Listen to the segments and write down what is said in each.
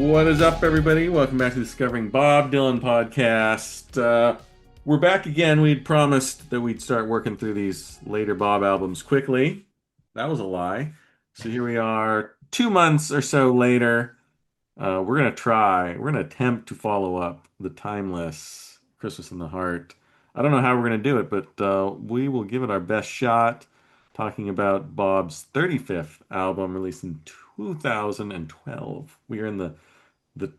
What is up, everybody? Welcome back to the Discovering Bob Dylan podcast. We're back again. We'd promised that we'd start working through these later Bob albums quickly. That was a lie. So here we are, 2 months or so later. We're gonna attempt to follow up the timeless Christmas in the Heart. I don't know how we're gonna do it, but we will give it our best shot. Talking about Bob's 35th album, released in 2012. We are in the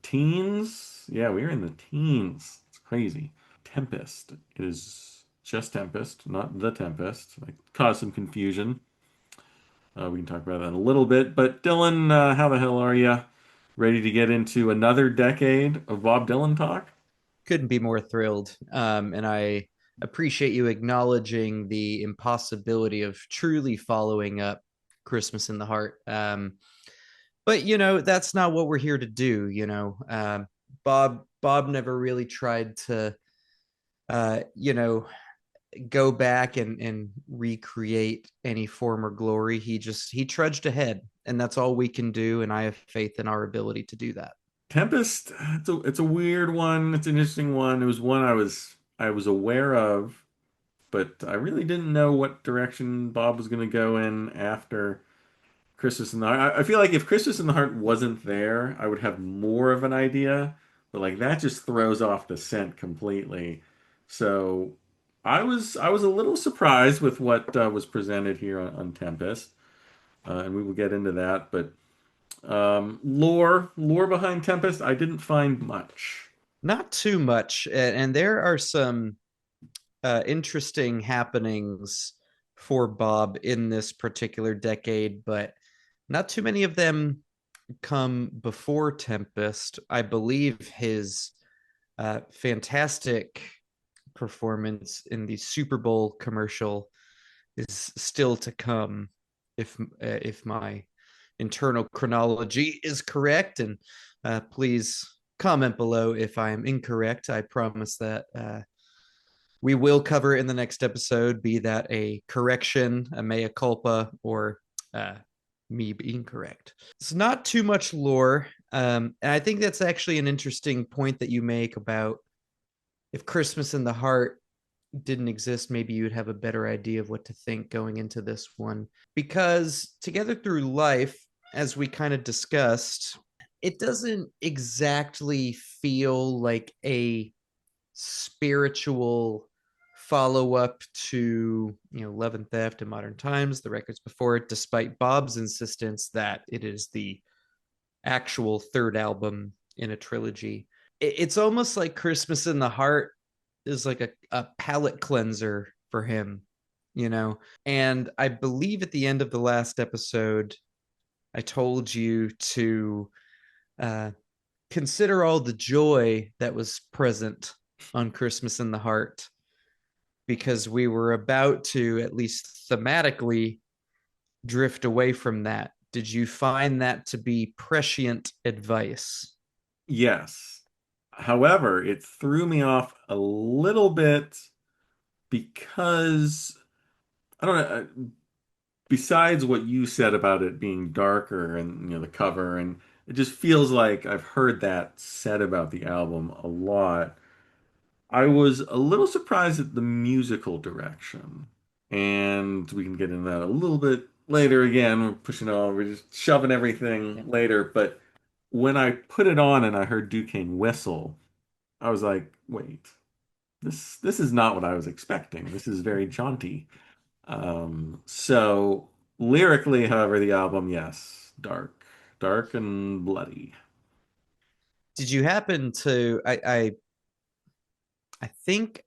teens? Yeah, we are in the teens. It's crazy. Tempest. It is just Tempest, not the Tempest. I caused some confusion. We can talk about that in a little bit. But Dylan, how the hell are you? Ready to get into another decade of Bob Dylan talk? Couldn't be more thrilled. And I appreciate you acknowledging the impossibility of truly following up Christmas in the Heart. But that's not what we're here to do. Bob never really tried to, uh, you know, go back and recreate any former glory. He trudged ahead, and that's all we can do. And I have faith in our ability to do that. Tempest, it's a weird one. It's an interesting one. It was one I was aware of, but I really didn't know what direction Bob was going to go in after Christmas in the Heart. I feel like if Christmas in the Heart wasn't there, I would have more of an idea, but like that just throws off the scent completely. So I was a little surprised with what was presented here on Tempest, and we will get into that. But lore behind Tempest, I didn't find much. Not too much, and there are some interesting happenings for Bob in this particular decade, but not too many of them come before Tempest. I believe his fantastic performance in the Super Bowl commercial is still to come, if my internal chronology is correct. And please comment below if I am incorrect. I promise that we will cover in the next episode, be that a correction, a mea culpa, or uh, me being correct. It's not too much lore. And I think that's actually an interesting point that you make about if Christmas in the Heart didn't exist, maybe you'd have a better idea of what to think going into this one. Because Together Through Life, as we kind of discussed, it doesn't exactly feel like a spiritual follow up to Love and Theft and Modern Times, the records before it, despite Bob's insistence that it is the actual third album in a trilogy. It's almost like Christmas in the Heart is like a palate cleanser for him. And I believe at the end of the last episode, I told you to uh, consider all the joy that was present on Christmas in the Heart, because we were about to, at least thematically, drift away from that. Did you find that to be prescient advice? Yes. However, it threw me off a little bit because I don't know. Besides what you said about it being darker and the cover, and it just feels like I've heard that said about the album a lot. I was a little surprised at the musical direction, and we can get into that a little bit later. Again, we're pushing all, we're just shoving Yeah. everything later. But when I put it on and I heard Duquesne whistle, I was like, wait, this is not what I was expecting. This is very jaunty. So lyrically, however, the album, yes, dark and bloody. Did you happen to? I think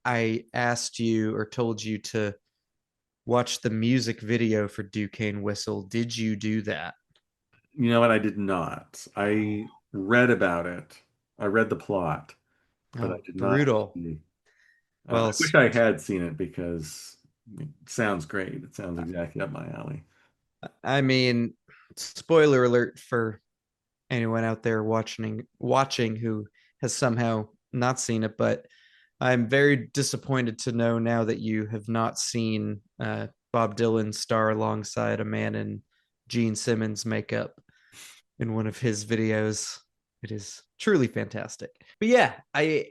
I asked you or told you to watch the music video for Duquesne Whistle. Did you do that? You know what? I did not. I read about it. I read the plot, but I Oh, did not brutal. actually. I Well, wish I had seen it because it sounds great. It sounds exactly up my alley. I mean, spoiler alert for anyone out there watching who has somehow not seen it, but I'm very disappointed to know now that you have not seen Bob Dylan star alongside a man in Gene Simmons makeup in one of his videos. It is truly fantastic. But yeah, I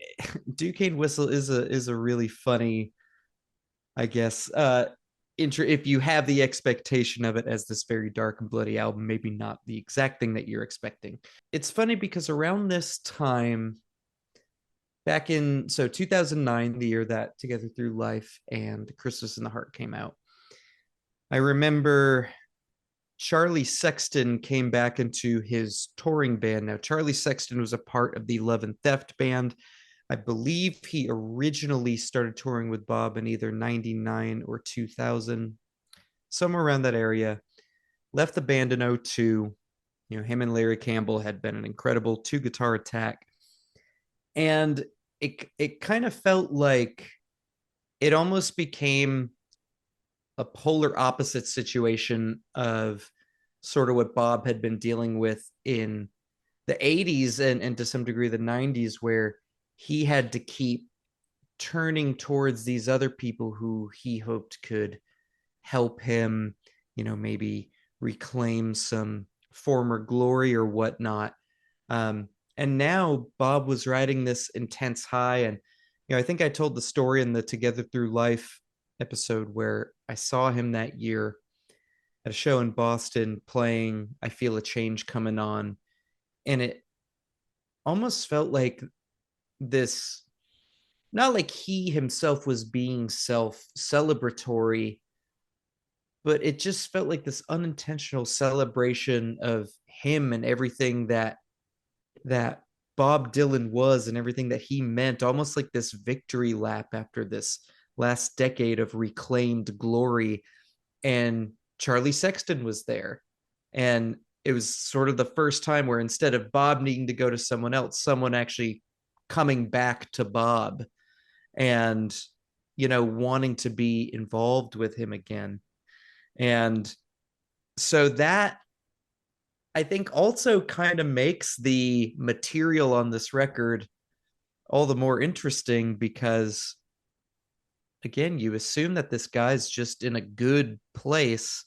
Duquesne Whistle is a really funny, I guess, if you have the expectation of it as this very dark and bloody album, maybe not the exact thing that you're expecting. It's funny because around this time, back in 2009, the year that Together Through Life and Christmas in the Heart came out, I remember Charlie Sexton came back into his touring band. Now, Charlie Sexton was a part of the Love and Theft band. I believe he originally started touring with Bob in either 99 or 2000, somewhere around that area. Left the band in '02. You know, him and Larry Campbell had been an incredible two guitar attack. And it kind of felt like it almost became a polar opposite situation of sort of what Bob had been dealing with in the '80s and to some degree the '90s, where he had to keep turning towards these other people who he hoped could help him, you know, maybe reclaim some former glory or whatnot. And now Bob was riding this intense high. And, you know, I think I told the story in the Together Through Life episode where I saw him that year at a show in Boston playing I Feel a Change Coming On. And it almost felt like this, not like he himself was being self celebratory, but it just felt like this unintentional celebration of him and everything that Bob Dylan was and everything that he meant, almost like this victory lap after this last decade of reclaimed glory. And Charlie Sexton was there. And it was sort of the first time where instead of Bob needing to go to someone else, someone actually coming back to Bob and, you know, wanting to be involved with him again. And so that I think also kind of makes the material on this record all the more interesting because, again, you assume that this guy's just in a good place.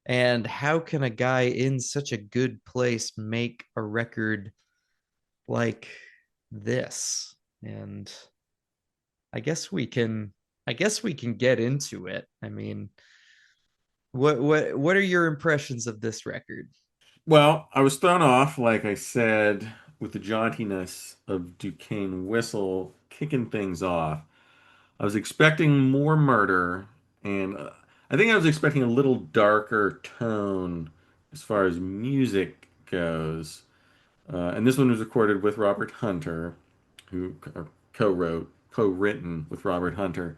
And how can a guy in such a good place make a record like this? And I guess we can get into it. I mean, what are your impressions of this record? Well, I was thrown off, like I said, with the jauntiness of Duquesne Whistle kicking things off. I was expecting more murder, and I think I was expecting a little darker tone as far as music goes. And this one was recorded with Robert Hunter, who co-wrote, co-written with Robert Hunter.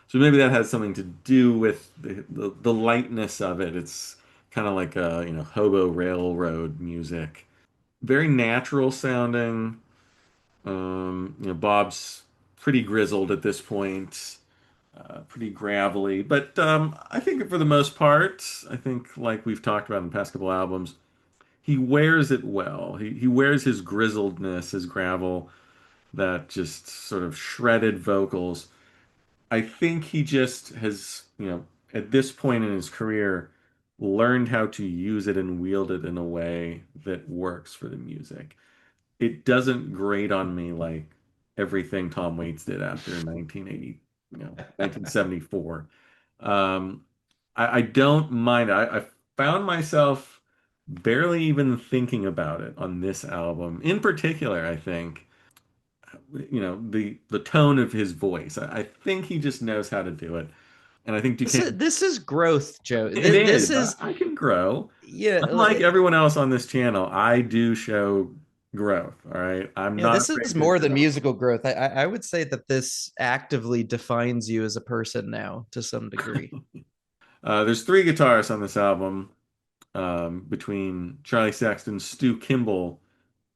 So maybe that has something to do with the lightness of it. It's kind of like hobo railroad music, very natural sounding. Bob's pretty grizzled at this point, pretty gravelly, but I think for the most part, I think like we've talked about in the past couple albums, he wears it well. He wears his grizzledness, his gravel, that just sort of shredded vocals. I think he just has, at this point in his career, learned how to use it and wield it in a way that works for the music. It doesn't grate on me like everything Tom Waits did after 1980, 1974. I don't mind. I found myself barely even thinking about it on this album. In particular, I think the tone of his voice. I think he just knows how to do it, and I think Duquesne. This is growth, Joe. It This is. is I can grow. yeah, Unlike everyone else on this channel, I do show growth. All right, I'm yeah. not This afraid is to more than grow. musical growth. I would say that this actively defines you as a person now to some degree. There's three guitarists on this album, between Charlie Sexton, Stu Kimball,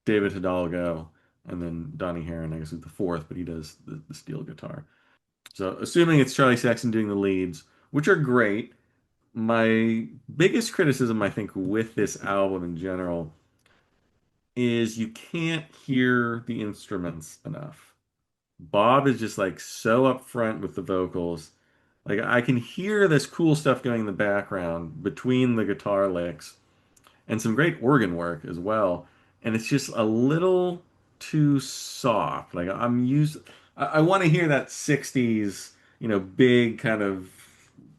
David Hidalgo, and then Donnie Herron, I guess, is the fourth, but he does the steel guitar. So, assuming it's Charlie Sexton doing the leads, which are great, my biggest criticism, I think, with this album in general is you can't hear the instruments enough. Bob is just like so upfront with the vocals. Like I can hear this cool stuff going in the background between the guitar licks and some great organ work as well. and it's just a little too soft. Like I'm used, I want to hear that 60s, big kind of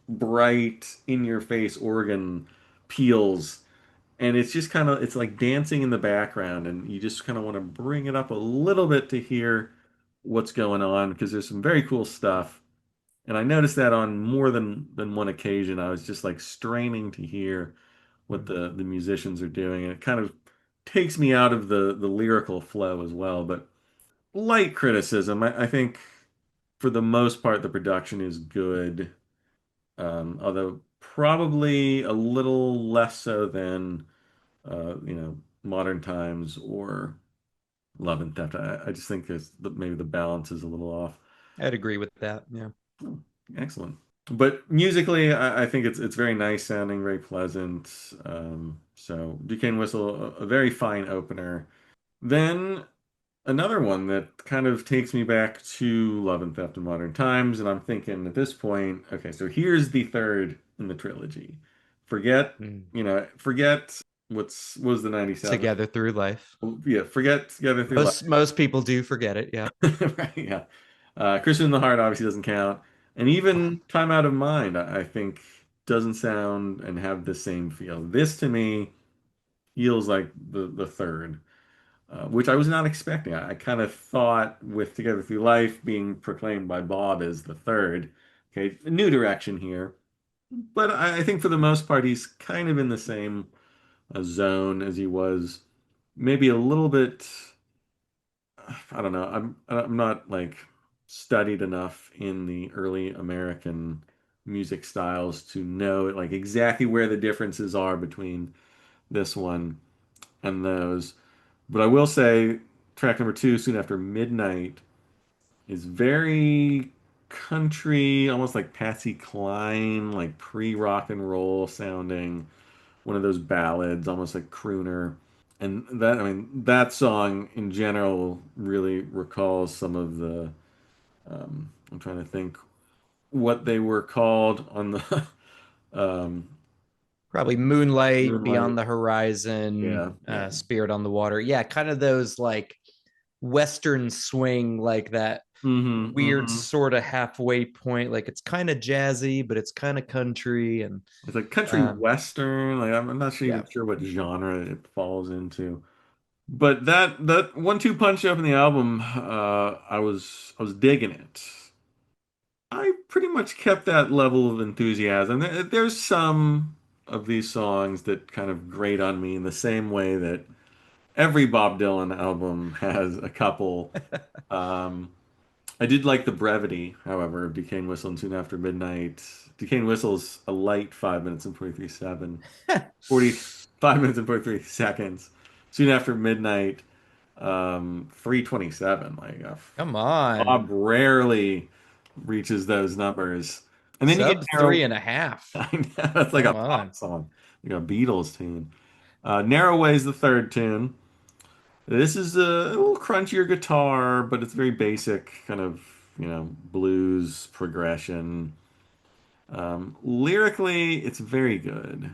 bright in your face organ peals. And it's just kind of, it's like dancing in the background, and you just kind of want to bring it up a little bit to hear what's going on because there's some very cool stuff. And I noticed that on more than one occasion. I was just like straining to hear what the musicians are doing, and it kind of takes me out of the lyrical flow as well. But light criticism, I think for the most part the production is good, although probably a little less so than Modern Times or Love and Theft. I just think maybe the balance is a little off. I'd agree with that. Yeah. Oh, excellent. But musically, I think it's very nice sounding, very pleasant. So Duquesne Whistle, a very fine opener. Then another one that kind of takes me back to Love and Theft and Modern Times, and I'm thinking at this point, okay, so here's the third in the trilogy. Forget, Mm. forget what was the 97? Together Through Life. Yeah, forget Together Through Life. Most people do forget it. Yeah. Right, yeah. Christmas in the Heart obviously doesn't count. And even Time Out of Mind, I think doesn't sound and have the same feel. This to me feels like the third, which I was not expecting. I kind of thought with Together Through Life being proclaimed by Bob as the third, okay, a new direction here. But I think for the most part, he's kind of in the same zone as he was, maybe a little bit. I don't know. I'm not like studied enough in the early American music styles to know like exactly where the differences are between this one and those. But I will say track number two, Soon After Midnight, is very country, almost like Patsy Cline, like pre-rock and roll sounding, one of those ballads, almost like crooner. And that, I mean, that song in general really recalls some of the, I'm trying to think what they were called on the um, Probably Moonlight, Moonlight. Beyond the Horizon, Yeah, yeah. Spirit on the Water. Yeah, kind of those like Western swing, like that Hmm, weird hmm. sort of halfway point. Like it's kind of jazzy, but it's kind of country. And It's like country um, western. Like I'm not sure, yeah, even sure what genre it falls into. But that 1-2 punch up in the album, I was digging it. I pretty much kept that level of enthusiasm. There's some of these songs that kind of grate on me in the same way that every Bob Dylan album has a couple. Um, I did like the brevity, however, of Duquesne Whistle and Soon After Midnight. Duquesne Whistle's a light 5 minutes and 45 minutes and 43 seconds. Soon After Midnight, 3:27. Like come Bob on, rarely reaches those numbers. And then you get sub Narrow. three and a half. I know, that's like a Come pop on. song, like a Beatles tune. Narrow Way's the third tune. This is a little crunchier guitar, but it's very basic, kind of, blues progression. Lyrically, it's very good.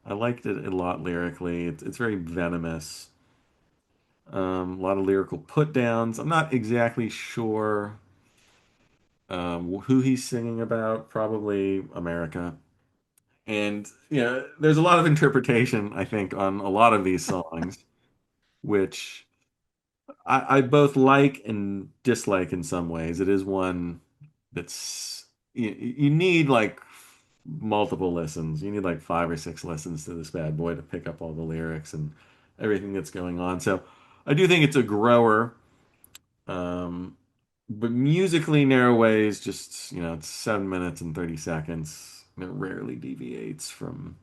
I liked it a lot lyrically. It's very venomous. A lot of lyrical put downs. I'm not exactly sure who he's singing about. Probably America. And there's a lot of interpretation, I think, on a lot of these songs, which I both like and dislike in some ways. It is one that's you need like multiple listens. You need like 5 or 6 listens to this bad boy to pick up all the lyrics and everything that's going on. So I do think it's a grower. Um, but musically, Narrow Way is just, it's 7 minutes and 30 seconds. And it rarely deviates from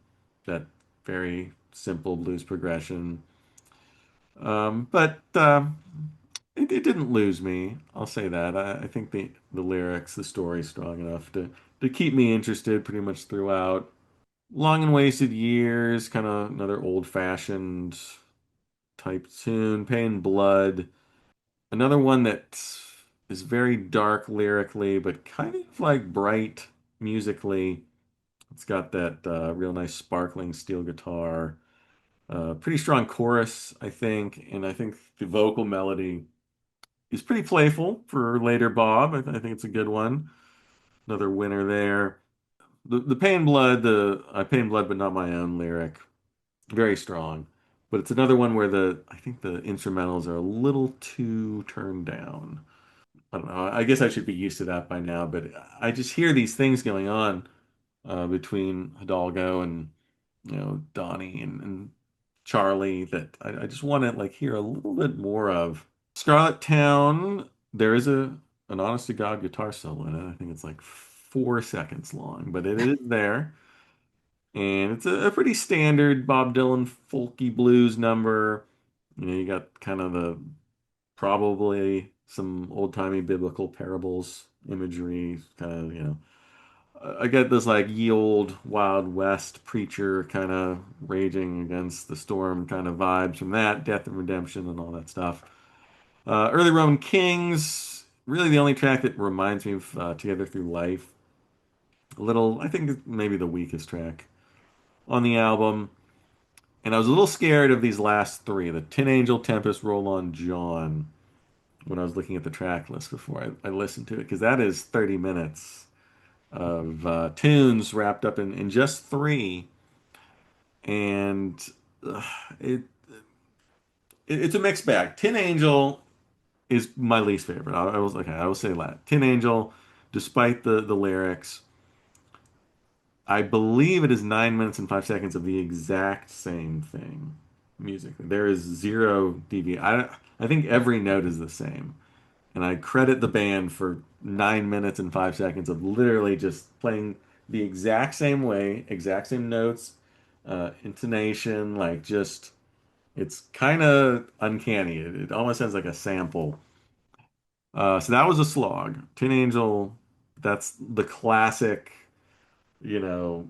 that very simple blues progression. But it didn't lose me. I'll say that. I think the lyrics, the story's strong enough to keep me interested pretty much throughout. Long and Wasted Years, kind of another old-fashioned type tune. Pain Blood, another one that is very dark lyrically, but kind of like bright musically. It's got that real nice sparkling steel guitar. Pretty strong chorus, I think, and I think the vocal melody is pretty playful for later Bob. I think it's a good one. Another winner there. The Pain Blood, the I Pain Blood but not my own lyric, very strong. But it's another one where the I think the instrumentals are a little too turned down. I don't know. I guess I should be used to that by now, but I just hear these things going on between Hidalgo and Donnie and Charlie that I just want to like hear a little bit more of. Scarlet Town, there is an honest to God guitar solo in it. I think it's like 4 seconds long, but it is there. And it's a pretty standard Bob Dylan folky blues number. You got kind of the probably some old-timey biblical parables imagery, kind of, I get this like ye old Wild West preacher kind of raging against the storm kind of vibes from that, death and redemption and all that stuff. Early Roman Kings, really the only track that reminds me of Together Through Life. A little, I think maybe the weakest track on the album. And I was a little scared of these last three, the Tin Angel, Tempest, Roll On, John, when I was looking at the track list before I listened to it, because that is 30 minutes of tunes wrapped up in just three. And uh, it, it's a mixed bag. Tin Angel is my least favorite. I was okay. I will say that Tin Angel, despite the lyrics, I believe it is 9 minutes and 5 seconds of the exact same thing musically. There is zero deviation. I think every note is the same, and I credit the band for 9 minutes and 5 seconds of literally just playing the exact same way, exact same notes, intonation, like just it's kind of uncanny. It almost sounds like a sample. So that was a slog. Tin Angel, that's you know,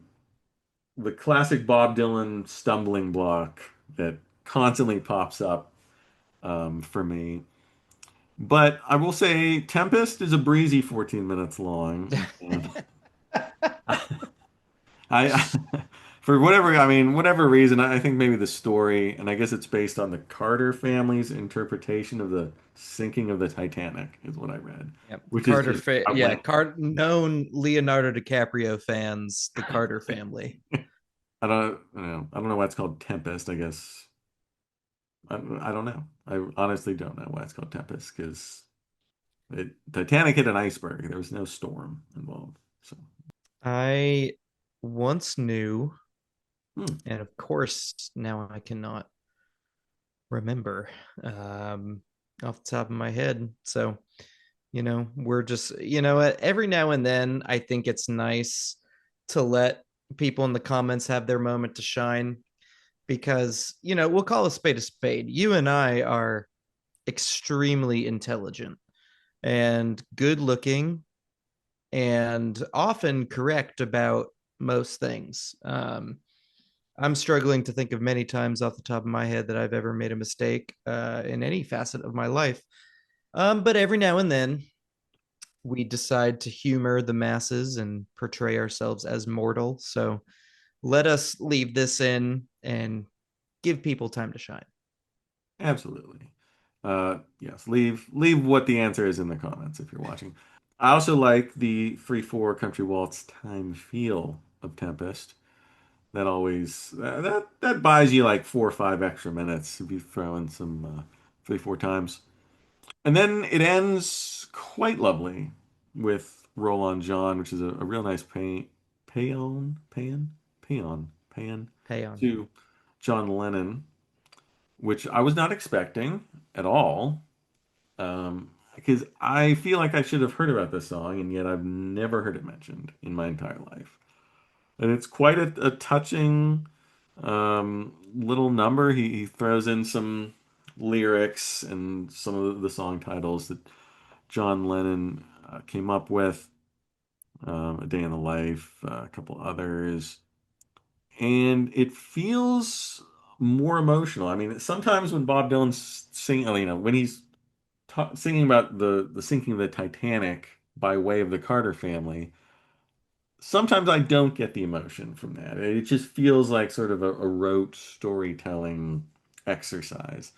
the classic Bob Dylan stumbling block that constantly pops up for me. But I will say Tempest is a breezy 14 minutes long. And I, for whatever, I mean, whatever reason, I think maybe the story, and I guess it's based on the Carter family's interpretation of the sinking of the Titanic, is what I read, Yep. which is just Yeah, outlandish. known Leonardo DiCaprio fans, the Carter family. I don't know why it's called Tempest. I guess I don't know. I honestly don't know why it's called Tempest because Titanic hit an iceberg. There was no storm involved. So, I once knew, hmm, and of course now I cannot remember off the top of my head. So, we're just, every now and then I think it's nice to let people in the comments have their moment to shine because, we'll call a spade a spade. You and I are extremely intelligent and good looking and often correct about most things. I'm struggling to think of many times off the top of my head that I've ever made a mistake in any facet of my life. But every now and then we decide to humor the masses and portray ourselves as mortal. So let us leave this in and give people time to shine. absolutely. Yes, leave what the answer is in the comments if you're watching. I also like the 3/4 country waltz time feel of Tempest. That always that buys you like 4 or 5 extra minutes if you throw in some 3/4 times. And then it ends quite lovely with Roll On John, which is a real nice paean Pay on. to John Lennon, which I was not expecting at all. Because I feel like I should have heard about this song, and yet I've never heard it mentioned in my entire life. And it's quite a touching little number. He throws in some lyrics and some of the song titles that John Lennon came up with, A Day in the Life, a couple others, and it feels more emotional. I mean, sometimes when Bob Dylan's singing, when he's singing about the sinking of the Titanic by way of the Carter family, sometimes I don't get the emotion from that. It just feels like sort of a rote storytelling exercise.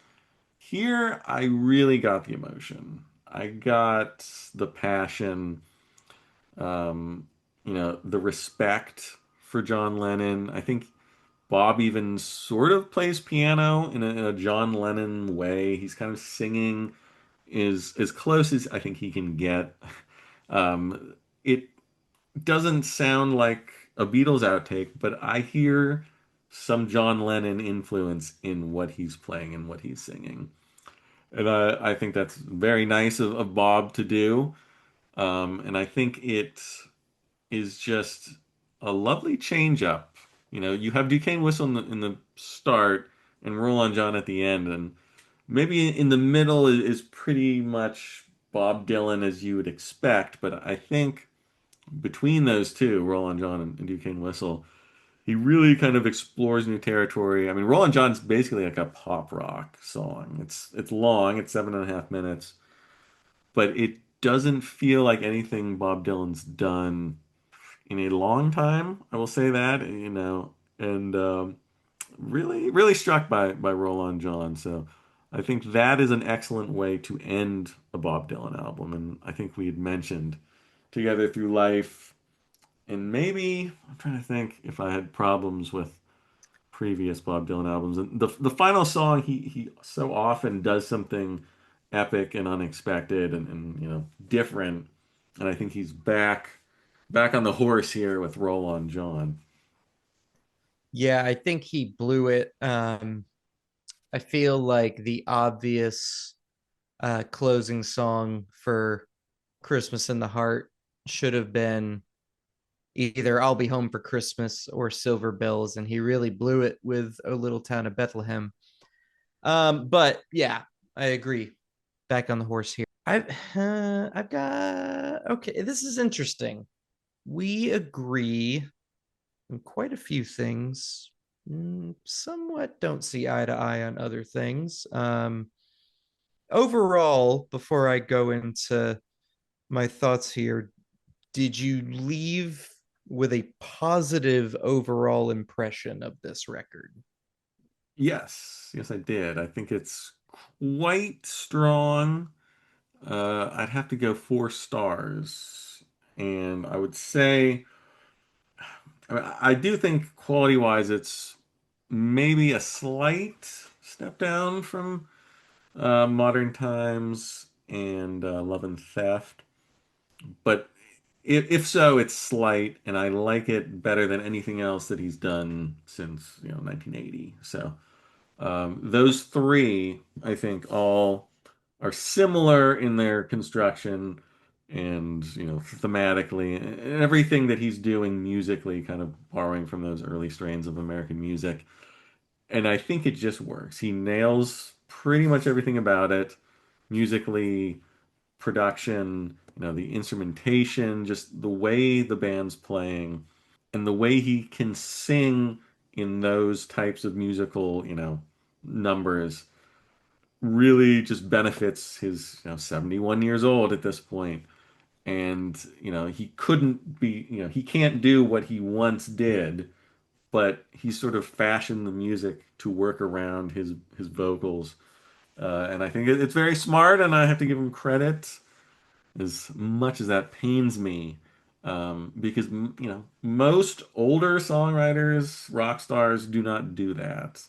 Here, I really got the emotion. I got the passion, um, the respect for John Lennon. I think Bob even sort of plays piano in a John Lennon way. He's kind of singing is as close as I think he can get. It doesn't sound like a Beatles outtake, but I hear some John Lennon influence in what he's playing and what he's singing. And I think that's very nice of Bob to do. And I think it is just a lovely change up. You have Duquesne Whistle in the start and Roll on John at the end, and maybe in the middle is pretty much Bob Dylan as you would expect. But I think between those two, Roll on John and Duquesne Whistle, he really kind of explores new territory. I mean, Roll on John's basically like a pop rock song. It's long, it's 7.5 minutes, but it doesn't feel like anything Bob Dylan's done in a long time. I will say that, and really, really struck by Roll On John. So I think that is an excellent way to end a Bob Dylan album. And I think we had mentioned Together Through Life, and maybe I'm trying to think if I had problems with previous Bob Dylan albums. And the final song, he so often does something epic and unexpected and different. And I think he's back on the horse here with Roll On John. Yeah, I think he blew it. I feel like the obvious closing song for Christmas in the Heart should have been either I'll Be Home for Christmas or Silver Bells, and he really blew it with O Little Town of Bethlehem. But yeah, I agree. Back on the horse here. I've got okay. This is interesting. We agree on quite a few things. Somewhat don't see eye to eye on other things. Overall, before I go into my thoughts here, did you leave with a positive overall impression of this record? Yes, I did. I think it's quite strong. I'd have to go 4 stars. And I would say, I do think quality wise, it's maybe a slight step down from Modern Times and Love and Theft. But if so, it's slight, and I like it better than anything else that he's done since 1980. So those three, I think, all are similar in their construction and thematically, and everything that he's doing musically, kind of borrowing from those early strains of American music. And I think it just works. He nails pretty much everything about it, musically, production, the instrumentation, just the way the band's playing, and the way he can sing in those types of musical, numbers really just benefits his, 71 years old at this point. And, he couldn't be, he can't do what he once did, but he sort of fashioned the music to work around his vocals. And I think it's very smart, and I have to give him credit as much as that pains me, because most older songwriters, rock stars, do not do that,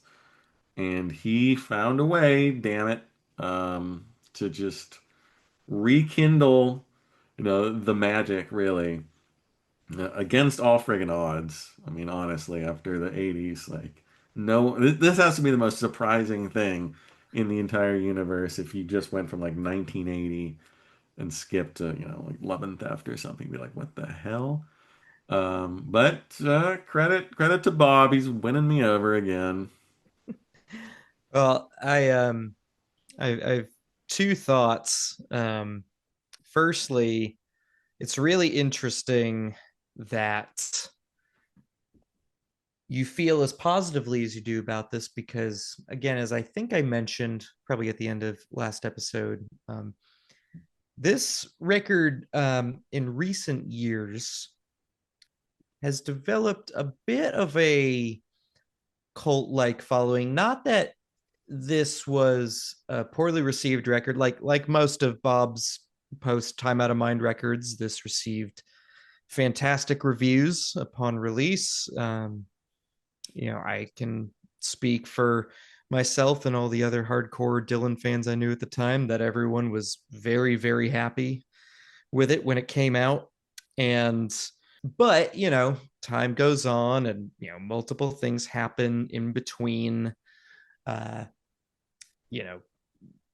and he found a way, damn it, to just rekindle, the magic, really, against all friggin' odds. I mean, honestly, after the '80s, like, no, this has to be the most surprising thing in the entire universe if you just went from like 1980 and skip to like Love and Theft or something. Be like, what the hell? But credit to Bob. He's winning me over again. Well, I have two thoughts. Firstly, it's really interesting that you feel as positively as you do about this because, again, as I think I mentioned probably at the end of last episode, this record in recent years has developed a bit of a cult like following. Not that this was a poorly received record, like most of Bob's post Time Out of Mind records. This received fantastic reviews upon release. I can speak for myself and all the other hardcore Dylan fans I knew at the time that everyone was very, very happy with it when it came out. And, but, time goes on and, multiple things happen in between, uh, you know,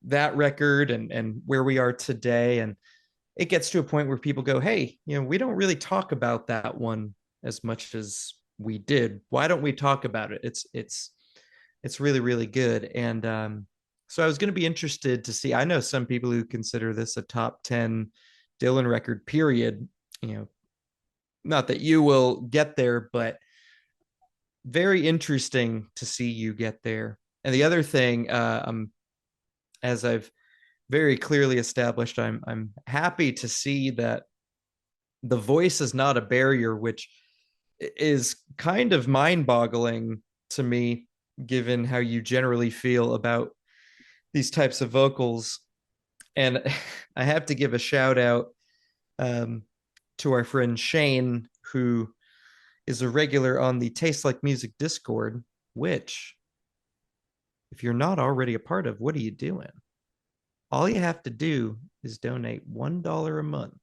that record and where we are today. And it gets to a point where people go, hey, we don't really talk about that one as much as we did. Why don't we talk about it? It's really, really good. And so I was going to be interested to see. I know some people who consider this a top 10 Dylan record, period. Not that you will get there, but very interesting to see you get there. And the other thing, as I've very clearly established, I'm happy to see that the voice is not a barrier, which is kind of mind-boggling to me, given how you generally feel about these types of vocals. And I have to give a shout out um, to our friend Shane, who is a regular on the Taste Like Music Discord, which, if you're not already a part of, what are you doing? All you have to do is donate $1 a month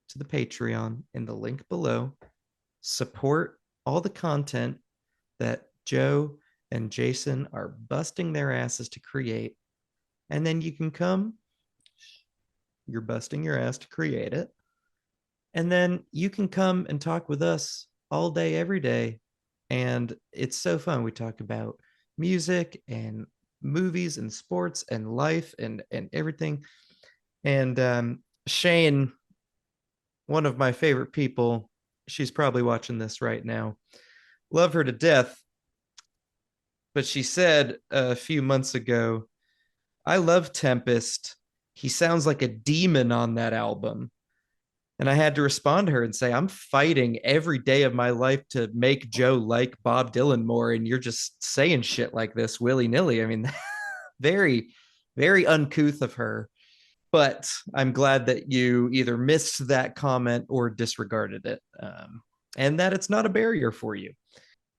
to the Patreon in the link below. Support all the content that Joe and Jason are busting their asses to create. And then you can come, you're busting your ass to create it. And then you can come and talk with us all day, every day. And it's so fun. We talk about music and movies and sports and life and everything. And Shane, one of my favorite people, she's probably watching this right now. Love her to death. But she said a few months ago, I love Tempest. He sounds like a demon on that album. And I had to respond to her and say, I'm fighting every day of my life to make Joe like Bob Dylan more. And you're just saying shit like this willy nilly. I mean, very, very uncouth of her. But I'm glad that you either missed that comment or disregarded it, and that it's not a barrier for you.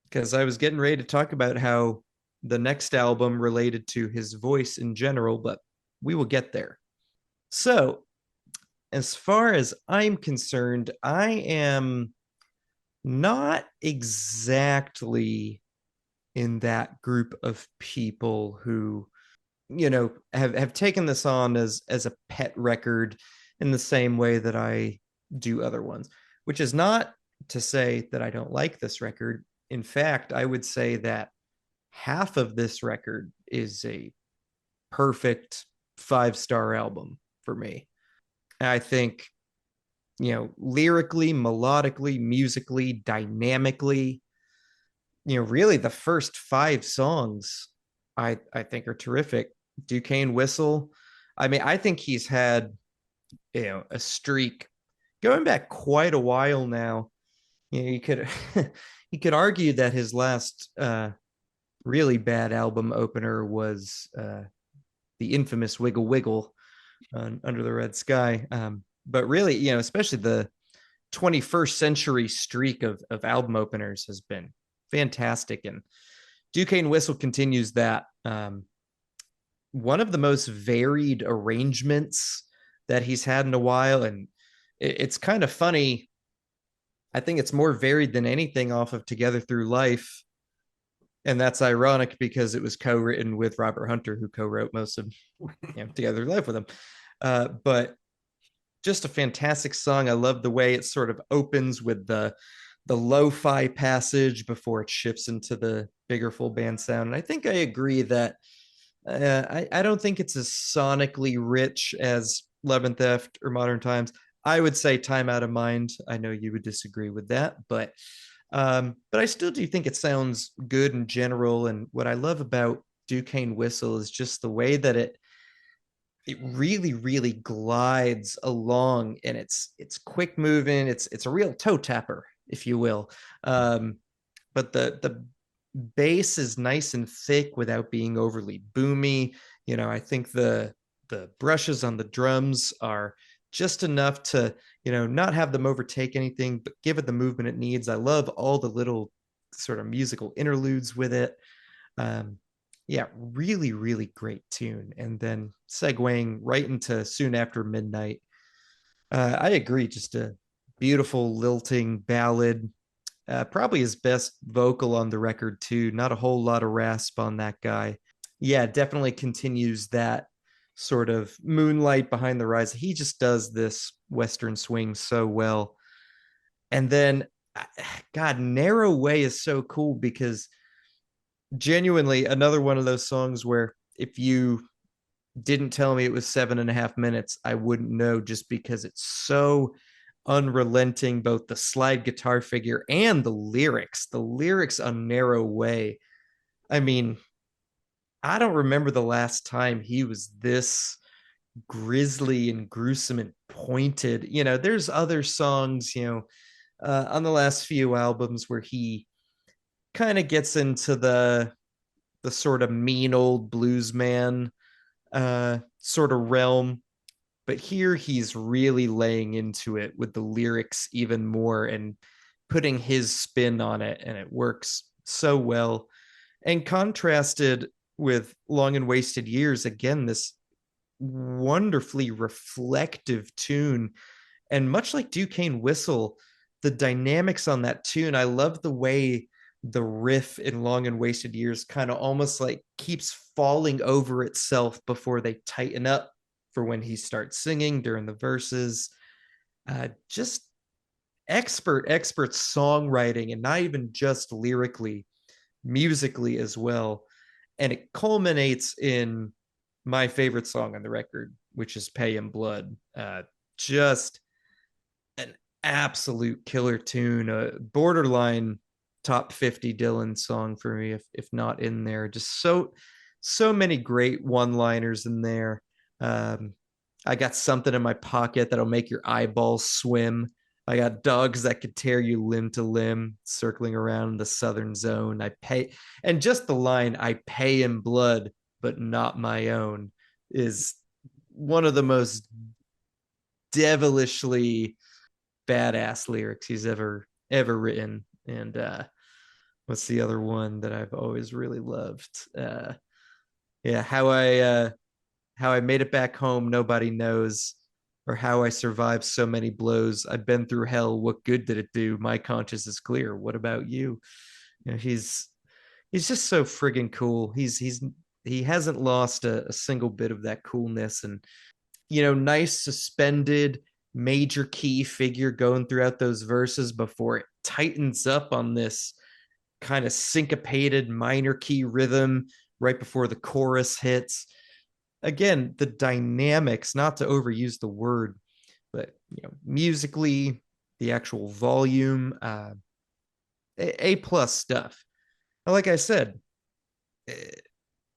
Because I was getting ready to talk about how the next album related to his voice in general, but we will get there. So, as far as I'm concerned, I am not exactly in that group of people who have taken this on as a pet record in the same way that I do other ones, which is not to say that I don't like this record. In fact, I would say that half of this record is a perfect 5-star album for me. I think, lyrically, melodically, musically, dynamically, really the first 5 songs I think are terrific. Duquesne Whistle. I mean, I think he's had, a streak going back quite a while now. You could you could argue that his last really bad album opener was the infamous Wiggle Wiggle on Under the Red Sky. But really, especially the 21st century streak of album openers has been fantastic. And Duquesne Whistle continues that. One of the most varied arrangements that he's had in a while. And it's kind of funny. I think it's more varied than anything off of Together Through Life. And that's ironic because it was co-written with Robert Hunter, who co-wrote most of Together Through Life with him. But just a fantastic song. I love the way it sort of opens with the lo-fi passage before it shifts into the bigger full band sound. And I think I agree that I don't think it's as sonically rich as Love and Theft or Modern Times. I would say Time Out of Mind. I know you would disagree with that, but I still do think it sounds good in general. And what I love about Duquesne Whistle is just the way that it really, really glides along, and it's quick moving. It's a real toe tapper, if you will. Um, but the bass is nice and thick without being overly boomy. I think the brushes on the drums are just enough to, not have them overtake anything, but give it the movement it needs. I love all the little sort of musical interludes with it. Um, yeah, really, really great tune. And then segueing right into Soon After Midnight. I agree, just a beautiful lilting ballad. Probably his best vocal on the record too. Not a whole lot of rasp on that guy. Yeah, definitely continues that sort of moonlight behind the rise. He just does this Western swing so well. And then, God, Narrow Way is so cool because genuinely another one of those songs where if you didn't tell me it was 7.5 minutes, I wouldn't know, just because it's so unrelenting, both the slide guitar figure and the lyrics on Narrow Way. I mean, I don't remember the last time he was this grisly and gruesome and pointed. There's other songs, on the last few albums where he kind of gets into the sort of mean old blues man sort of realm. But here he's really laying into it with the lyrics even more and putting his spin on it, and it works so well. And contrasted with Long and Wasted Years, again, this wonderfully reflective tune. And much like Duquesne Whistle, the dynamics on that tune, I love the way the riff in Long and Wasted Years kind of almost like keeps falling over itself before they tighten up for when he starts singing during the verses. Just expert songwriting, and not even just lyrically, musically as well. And it culminates in my favorite song on the record, which is Pay in Blood. Just an absolute killer tune, a borderline top 50 Dylan song for me, if not in there. Just so many great one-liners in there. Um, I got something in my pocket that'll make your eyeballs swim. I got dogs that could tear you limb to limb, circling around the southern zone. I pay, and just the line, I pay in blood, but not my own, is one of the most devilishly badass lyrics he's ever written. And what's the other one that I've always really loved? Yeah, how I made it back home, nobody knows, or how I survived so many blows. I've been through hell. What good did it do? My conscience is clear. What about you? He's just so friggin' cool. He hasn't lost a single bit of that coolness, and nice suspended major key figure going throughout those verses before it tightens up on this kind of syncopated minor key rhythm right before the chorus hits. Again, the dynamics, not to overuse the word, but musically, the actual volume, a plus stuff. Like I said,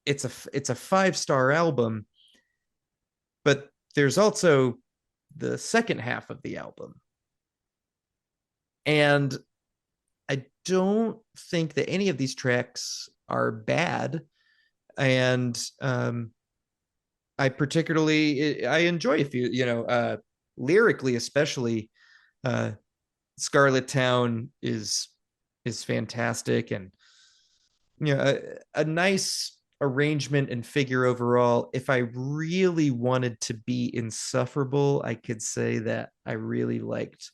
it's a 5-star album, but there's also the second half of the album. And I don't think that any of these tracks are bad. And I enjoy a few, lyrically, especially Scarlet Town is fantastic, and a nice arrangement and figure overall. If I really wanted to be insufferable, I could say that I really liked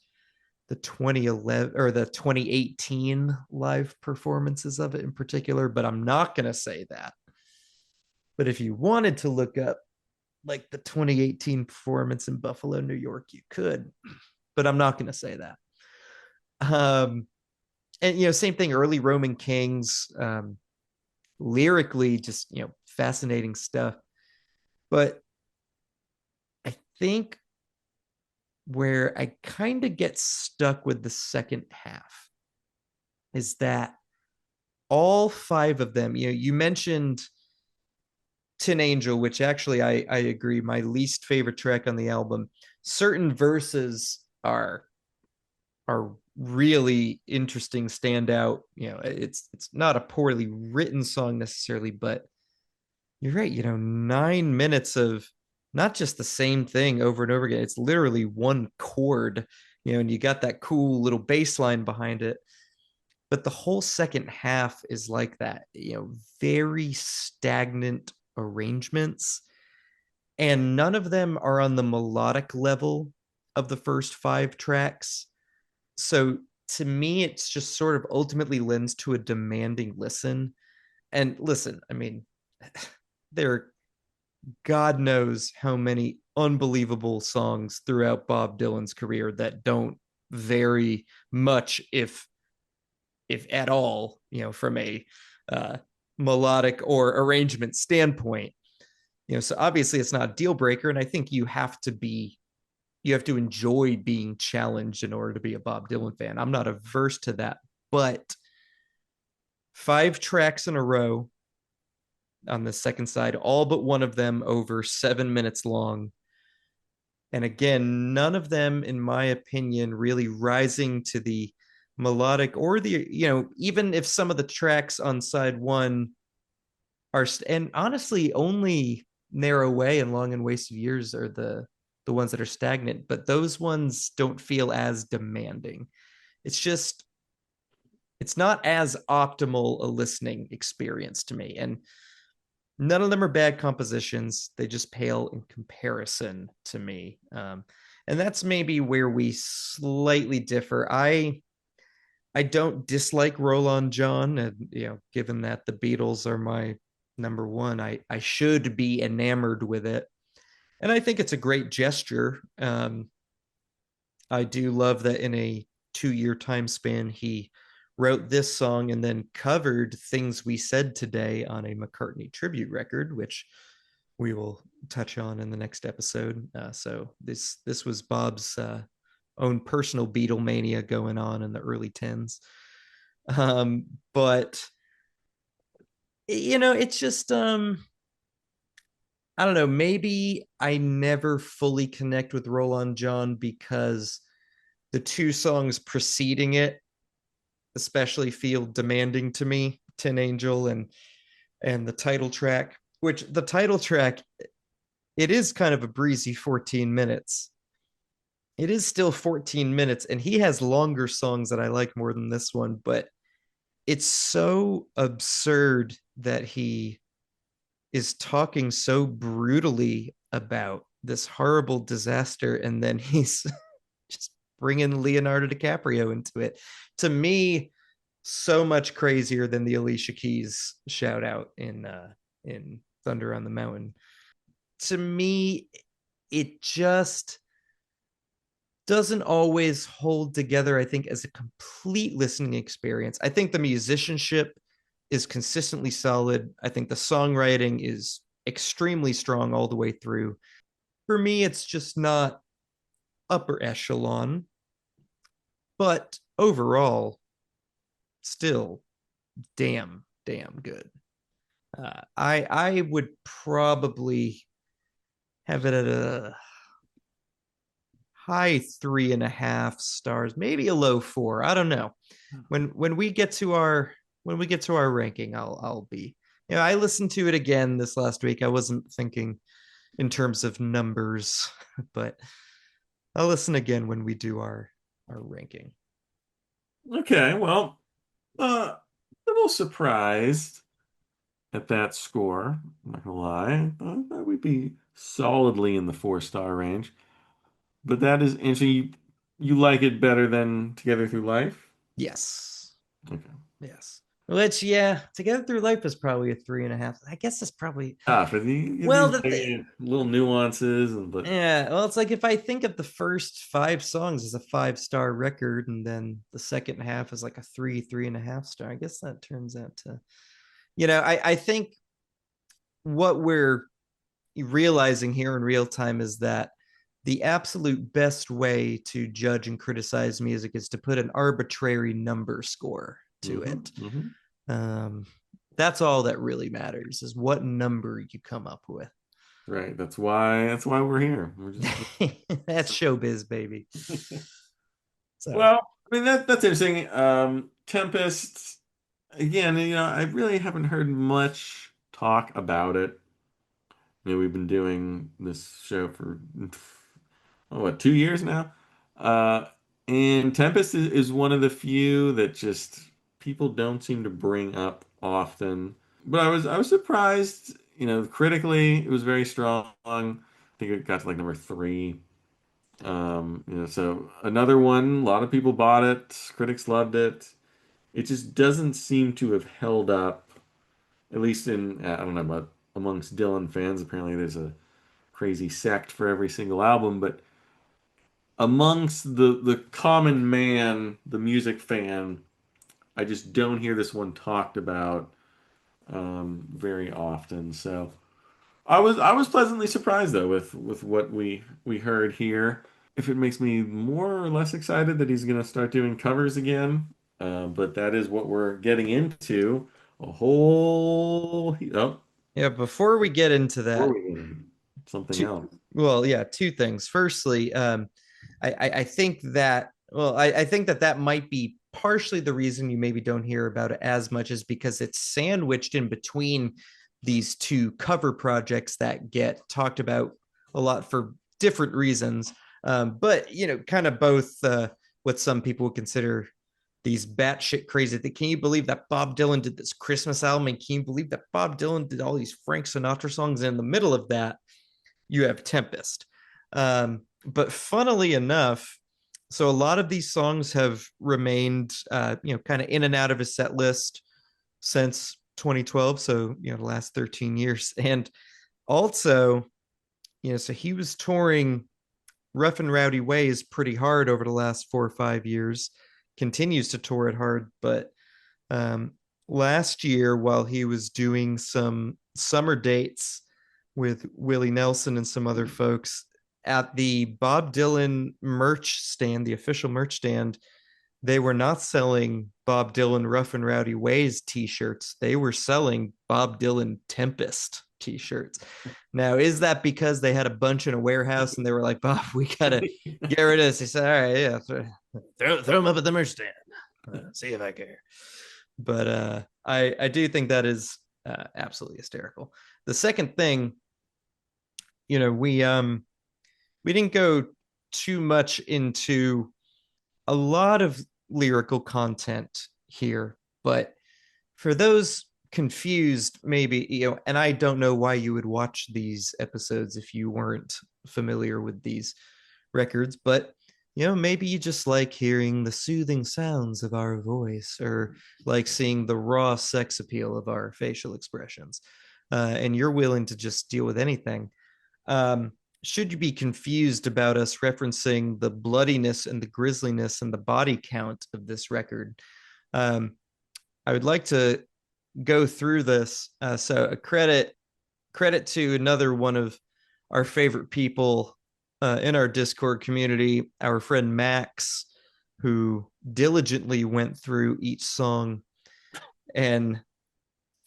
the 2011 or the 2018 live performances of it in particular, but I'm not going to say that. But if you wanted to look up like the 2018 performance in Buffalo, New York, you could, but I'm not going to say that. And same thing, early Roman Kings, lyrically, just fascinating stuff. But I think where I kind of get stuck with the second half is that all 5 of them, you mentioned Tin Angel, which actually I agree, my least favorite track on the album. Certain verses are really interesting standout. It's not a poorly written song necessarily, but you're right. 9 minutes of not just the same thing over and over again. It's literally one chord, and you got that cool little bass line behind it. But the whole second half is like that, very stagnant arrangements. And none of them are on the melodic level of the first five tracks. So to me, it's just sort of ultimately lends to a demanding listen. And listen, I mean, there are God knows how many unbelievable songs throughout Bob Dylan's career that don't vary much, if at all, from a uh, melodic or arrangement standpoint. So obviously it's not a deal breaker, and I think you have to enjoy being challenged in order to be a Bob Dylan fan. I'm not averse to that, but five tracks in a row on the second side, all but one of them over 7 minutes long. And again, none of them, in my opinion, really rising to the melodic or even if some of the tracks on side one and honestly, only Narrow Way and Long and Wasted Years are the ones that are stagnant, but those ones don't feel as demanding. It's just, it's not as optimal a listening experience to me. And none of them are bad compositions. They just pale in comparison to me. And that's maybe where we slightly differ. I don't dislike Roll On John, and given that the Beatles are my number one, I should be enamored with it, and I think it's a great gesture. I do love that in a 2 year time span, he wrote this song and then covered Things We Said Today on a McCartney tribute record, which we will touch on in the next episode. So this was Bob's own personal Beatlemania going on in the early tens. But it's just I don't know, maybe I never fully connect with Roll On John because the two songs preceding it especially feel demanding to me, Tin Angel and the title track, which the title track, it is kind of a breezy 14 minutes. It is still 14 minutes, and he has longer songs that I like more than this one, but it's so absurd that he is talking so brutally about this horrible disaster, and then he's just bringing Leonardo DiCaprio into it. To me, so much crazier than the Alicia Keys shout out in Thunder on the Mountain. To me, it just doesn't always hold together, I think, as a complete listening experience. I think the musicianship is consistently solid. I think the songwriting is extremely strong all the way through. For me, it's just not upper echelon, but overall, still damn good. I would probably have it at a high 3.5 stars, maybe a low 4. I don't know. When we get to our ranking, I'll be. I listened to it again this last week. I wasn't thinking in terms of numbers, but I'll listen again when we do our ranking. Okay, well, a little surprised at that score. I'm not gonna lie. I thought we'd be solidly in the 4-star range. But that is interesting. You like it better than Together Through Life? Yes. Okay. Yes. Which, yeah, Together Through Life is probably a 3.5. I guess that's probably, Ah, for well, these like, little nuances, and but yeah, well, it's like if I think of the first five songs as a 5-star record, and then the second half is like a 3.5 star. I guess that turns out to, I think what we're realizing here in real time is that the absolute best way to judge and criticize music is to put an arbitrary number score to hmm it. hmm Um, that's all that really matters, is what number you come up with. Right. That's why we're here. We're just That's showbiz, baby. So well. I mean that's interesting. Tempest, again, I really haven't heard much talk about it. We've been doing this show for oh, what, 2 years now? Uh, and Tempest is one of the few that just people don't seem to bring up often. But I was surprised, critically it was very strong. I think it got to like number three. So another one, a lot of people bought it, critics loved it. It just doesn't seem to have held up, at least in, I don't know about amongst Dylan fans. Apparently there's a crazy sect for every single album, but amongst the common man, the music fan, I just don't hear this one talked about very often. So I was pleasantly surprised though with what we heard here. If it makes me more or less excited that he's going to start doing covers again, but that is what we're getting into. A whole oh, Yeah, before we get into before that, we get into something two, else. well, yeah, two things. Firstly, I think that, well, I think that that might be partially the reason you maybe don't hear about it as much, is because it's sandwiched in between these two cover projects that get talked about a lot for different reasons. But kind of both what some people would consider these batshit crazy. Can you believe that Bob Dylan did this Christmas album? And can you believe that Bob Dylan did all these Frank Sinatra songs? And in the middle of that, you have Tempest. But funnily enough, so a lot of these songs have remained, kind of in and out of his set list since 2012. So, the last 13 years. And also, so he was touring Rough and Rowdy Ways pretty hard over the last 4 or 5 years, continues to tour it hard. But um, last year, while he was doing some summer dates with Willie Nelson and some other folks at the Bob Dylan merch stand, the official merch stand, they were not selling Bob Dylan Rough and Rowdy Ways t-shirts. They were selling Bob Dylan Tempest t-shirts. Now, is that because they had a bunch in a warehouse and they were like, Bob, we gotta get rid of this? He said, all right, yeah, throw them up at the merch stand. See if I care. But I do think that is absolutely hysterical. The second thing, we didn't go too much into a lot of lyrical content here, but for those confused, maybe, and I don't know why you would watch these episodes if you weren't familiar with these records, but maybe you just like hearing the soothing sounds of our voice, or like seeing the raw sex appeal of our facial expressions, and you're willing to just deal with anything. um, should you be confused about us referencing the bloodiness and the grisliness and the body count of this record, um, I would like to go through this. So a credit to another one of our favorite people in our Discord community, our friend Max, who diligently went through each song and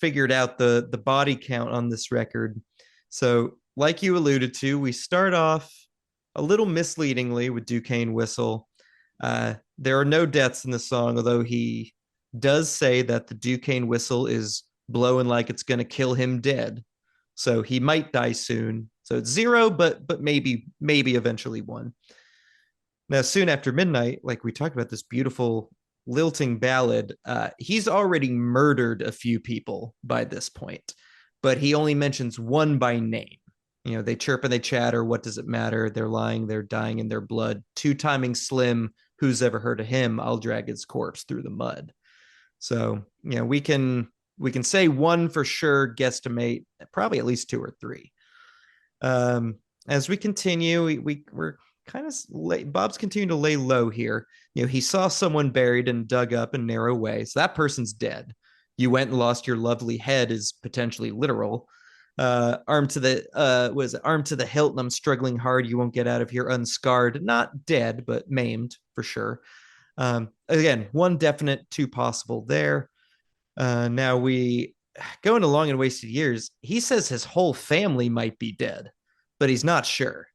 figured out the body count on this record. So, like you alluded to, we start off a little misleadingly with Duquesne Whistle. There are no deaths in the song, although he does say that the Duquesne Whistle is blowing like it's going to kill him dead. So he might die soon. So it's zero, but maybe eventually one. Now, soon after midnight, like we talked about, this beautiful lilting ballad, he's already murdered a few people by this point, but he only mentions one by name. They chirp and they chatter. What does it matter? They're lying, they're dying in their blood. Two timing slim. Who's ever heard of him? I'll drag his corpse through the mud. So, we can say one for sure, guesstimate probably at least two or three. As we continue, we're kind of Bob's continuing to lay low here. He saw someone buried and dug up in narrow way, so that person's dead. You went and lost your lovely head is potentially literal. Armed to the was it armed to the hilt, and I'm struggling hard. You won't get out of here unscarred. Not dead, but maimed for sure. Again, one definite, two possible there. Now we going along in wasted years. He says his whole family might be dead, but he's not sure.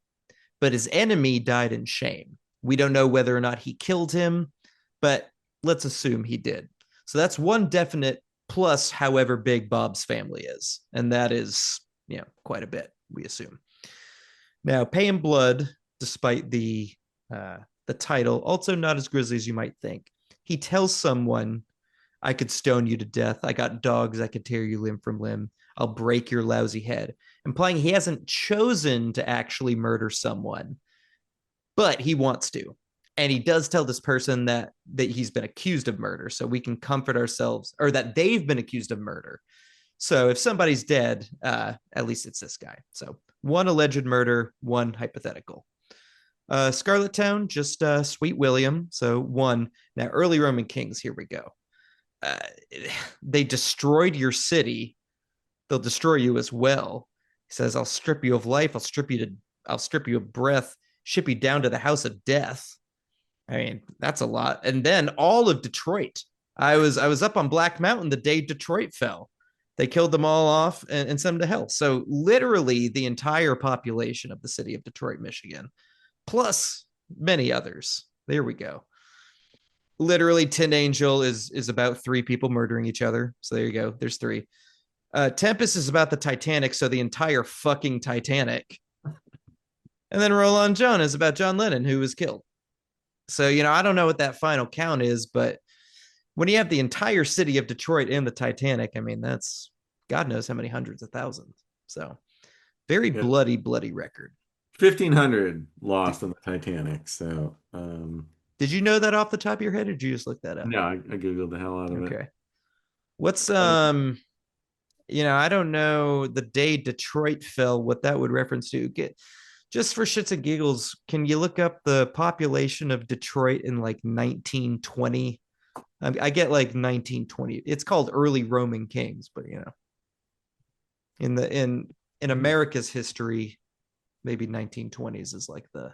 But his enemy died in shame. We don't know whether or not he killed him. but let's assume he did. So that's one definite plus, however big Bob's family is. And that is, quite a bit, we assume. Now, paying blood, despite uh, the title, also not as grisly as you might think. He tells someone, I could stone you to death. I got dogs. I could tear you limb from limb. I'll break your lousy head, implying he hasn't chosen to actually murder someone, but he wants to. And he does tell this person that he's been accused of murder, so we can comfort ourselves, or that they've been accused of murder. So if somebody's dead, at least it's this guy. So one alleged murder, one hypothetical. Scarlet Town, just Sweet William. So one. Now, early Roman kings, here we go. Uh, they destroyed your city. They'll destroy you as well. He says, I'll strip you of life. I'll strip you of breath, ship you down to the house of death. I mean, that's a lot. And then all of Detroit. I was up on Black Mountain the day Detroit fell. They killed them all off and sent them to hell. So literally the entire population of the city of Detroit, Michigan, plus many others. There we go. Literally, Tin Angel is about three people murdering each other. So there you go. There's three. Tempest is about the Titanic, so the entire fucking Titanic. And then Roland Joan is about John Lennon, who was killed. So, I don't know what that final count is, but when you have the entire city of Detroit in the Titanic, I mean, that's God knows how many hundreds of thousands. So, very Yeah. bloody, bloody record. 1,500 lost Did, on the Titanic. So, did you know that off the top of your head, or did you just look that up? no, I Googled the hell out of it. Okay. What's Uh, I don't know the day Detroit fell, what that would reference to. Just for shits and giggles, can you look up the population of Detroit in like 1920? I get like 1920. It's called early Roman kings, but in the in America's history, maybe 1920s is like the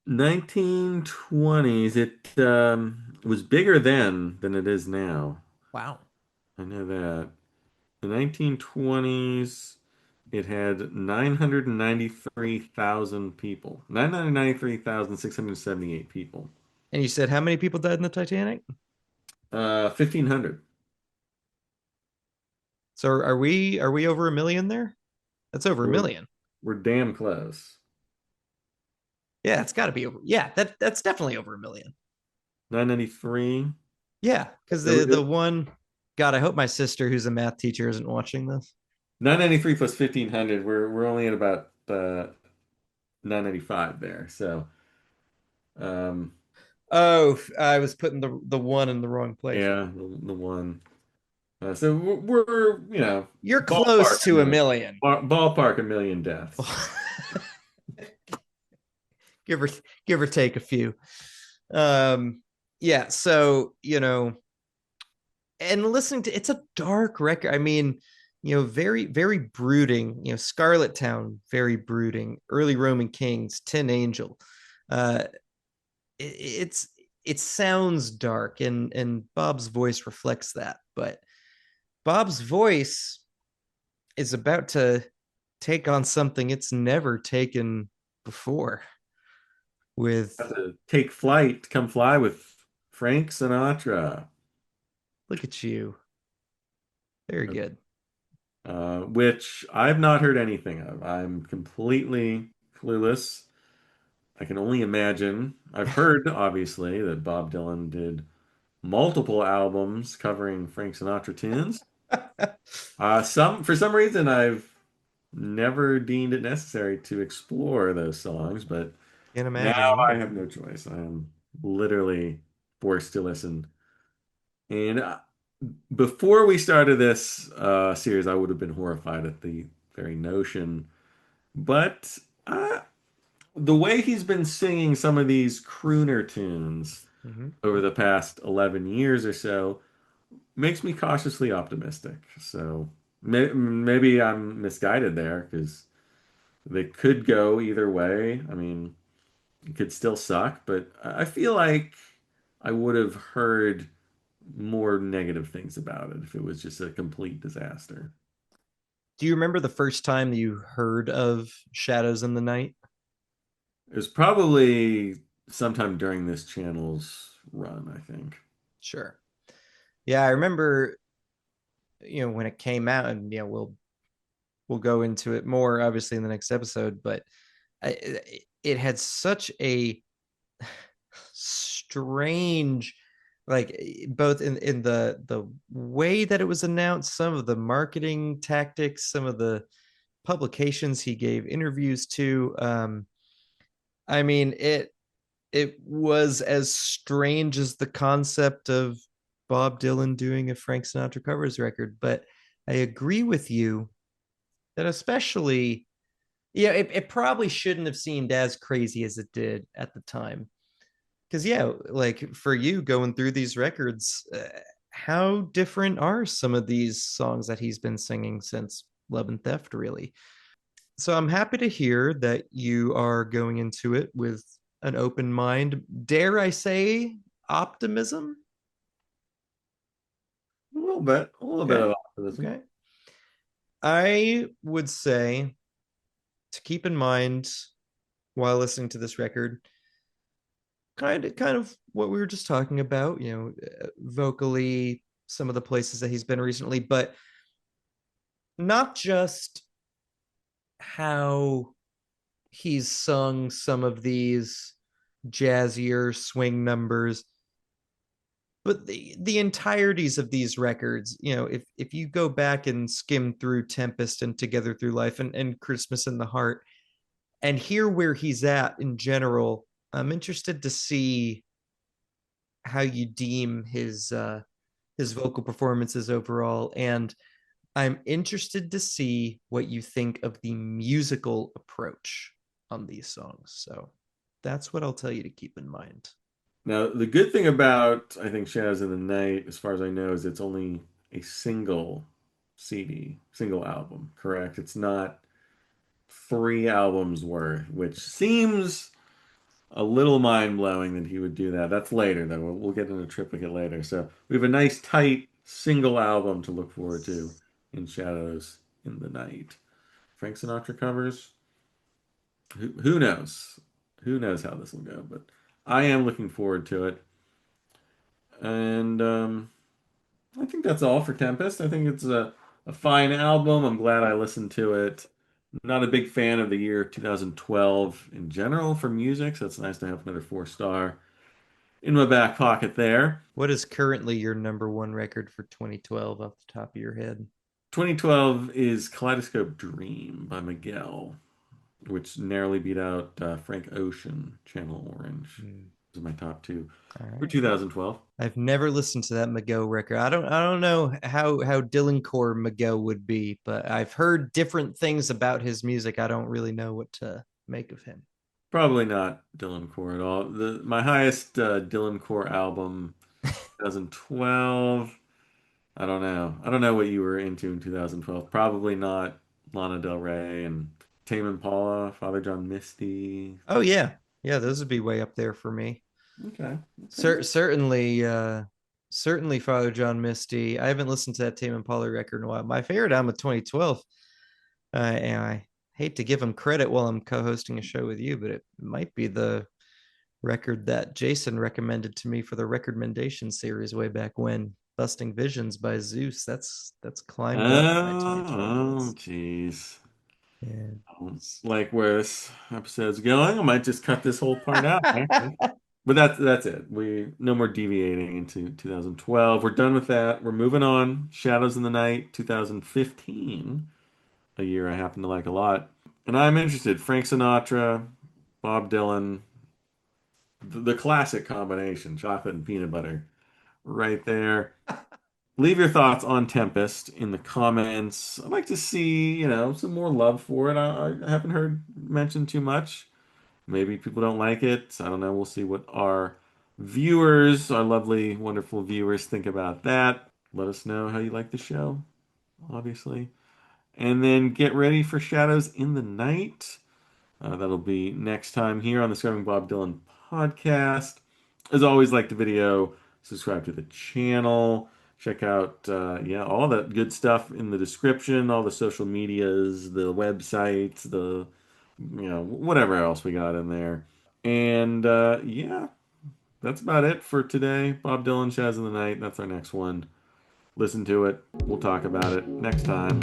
1920s. It was bigger then than it is now. wow. I know that. The 1920s, it had 993,000 people. 993,678 people. And you said how many people died in the Titanic? 1,500. So are we over a million there? That's over a We're million. we're damn close. Yeah, it's got to be over. Yeah, that's definitely over a million. 993. Yeah, because It, the it, one, God, I hope my sister, who's a math teacher, isn't watching this. 993 plus 1,500. We're only at about 995 there. So, um, Oh, I was putting the one in the wrong place. yeah, the one. So we're You're ballpark close a to a million. million. Ballpark a million deaths. give or give or take a few. Um, yeah. So and listening to it's a dark record. I mean, very very brooding. Scarlet Town, very brooding. Early Roman Kings, Tin Angel. Uh, it's it sounds dark, and Bob's voice reflects that. But Bob's voice is about to take on something it's never taken before. With Have to take flight, come fly with Frank Sinatra, look at you, very good. which I've not heard anything of. I'm completely clueless. I can only imagine. I've heard, obviously, that Bob Dylan did multiple albums covering Frank Sinatra tunes. For some reason, I've never deemed it necessary to explore those songs, but Can't now imagine. Yeah. I have no choice. I am literally forced to listen. And before we started this series, I would have been horrified at the very notion. But the way he's been singing some of these crooner tunes Mhm. over the past 11 years or so makes me cautiously optimistic. So maybe I'm misguided there because they could go either way. I mean, it could still suck, but I feel like I would have heard more negative things about it if it was just a complete disaster. Do you remember the first time you heard of Shadows in the Night? It was probably sometime during this channel's run, I think. Sure. Yeah, I remember, when it came out, and we'll go into it more obviously in the next episode, but it had such a strange, like, both in the way that it was announced, some of the marketing tactics, some of the publications he gave interviews to. I mean, it was as strange as the concept of Bob Dylan doing a Frank Sinatra covers record. But I agree with you that, especially, it probably shouldn't have seemed as crazy as it did at the time. Because, yeah, like, for you going through these records, how different are some of these songs that he's been singing since Love and Theft, really? So I'm happy to hear that you are going into it with an open mind. Dare I say optimism? A little bit Okay. of optimism. Okay. I would say to keep in mind while listening to this record, kind of what we were just talking about, vocally, some of the places that he's been recently, but not just how he's sung some of these jazzier swing numbers, but the entireties of these records. If you go back and skim through Tempest and Together Through Life, and Christmas in the Heart, and hear where he's at in general, I'm interested to see how you deem his vocal performances overall, and I'm interested to see what you think of the musical approach on these songs. So that's what I'll tell you to keep in mind. Now, the good thing about, I think, Shadows in the Night, as far as I know, is it's only a single CD, single album, correct? It's not three albums worth, which seems a little mind-blowing that he would do that. That's later, though. We'll get into triplicate later. So we have a nice, tight, single album to look forward to in Shadows in the Night. Frank Sinatra covers. Who knows? Who knows how this will go? But I am looking forward to it. And I think that's all for Tempest. I think it's a fine album. I'm glad I listened to it. Not a big fan of the year 2012 in general for music, so it's nice to have another four-star in my back pocket there. What is currently your number one record for 2012 off the top of your head? 2012 is Kaleidoscope Dream by Miguel, which narrowly beat out Frank Ocean, Channel Orange. Hmm. Those are my top two All for right. 2012. I've never listened to that Miguel record. I don't know how Dylan core Miguel would be, but I've heard different things about his music. I don't really know what to make of him. Probably not Dylan Core at all. My highest Dylan Core album, 2012. I don't know. I don't know what you were into in 2012. Probably not Lana Del Rey and Tame Impala, Father John Misty. Oh yeah. Yeah, those would be way up there for me. Okay. Okay. Certainly Father John Misty. I haven't listened to that Tame Impala record in a while. My favorite album of 2012, and I hate to give him credit while I'm co-hosting a show with you, but it might be the record that Jason recommended to me for the recommendation series way back when. Busting Visions by Zeus. That's climbed up my 2012 Oh, list. jeez. Yeah. I don't like where this episode's going. I might just cut this whole part out, actually. But that's it. We no more deviating into 2012. We're done with that. We're moving on. Shadows in the Night, 2015, a year I happen to like a lot. And I'm interested. Frank Sinatra, Bob Dylan, the classic combination, chocolate and peanut butter, right there. Leave your thoughts on Tempest in the comments. I'd like to see, some more love for it. I haven't heard mentioned too much. Maybe people don't like it. I don't know. We'll see what our viewers, our lovely, wonderful viewers, think about that. Let us know how you like the show, obviously. And then get ready for Shadows in the Night. That'll be next time here on the Discovering Bob Dylan podcast. As always, like the video, subscribe to the channel, check out all that good stuff in the description, all the social medias, the websites, the whatever else we got in there. And yeah, that's about it for today. Bob Dylan, Shaz in the Night. That's our next one. Listen to it. We'll talk about it next time.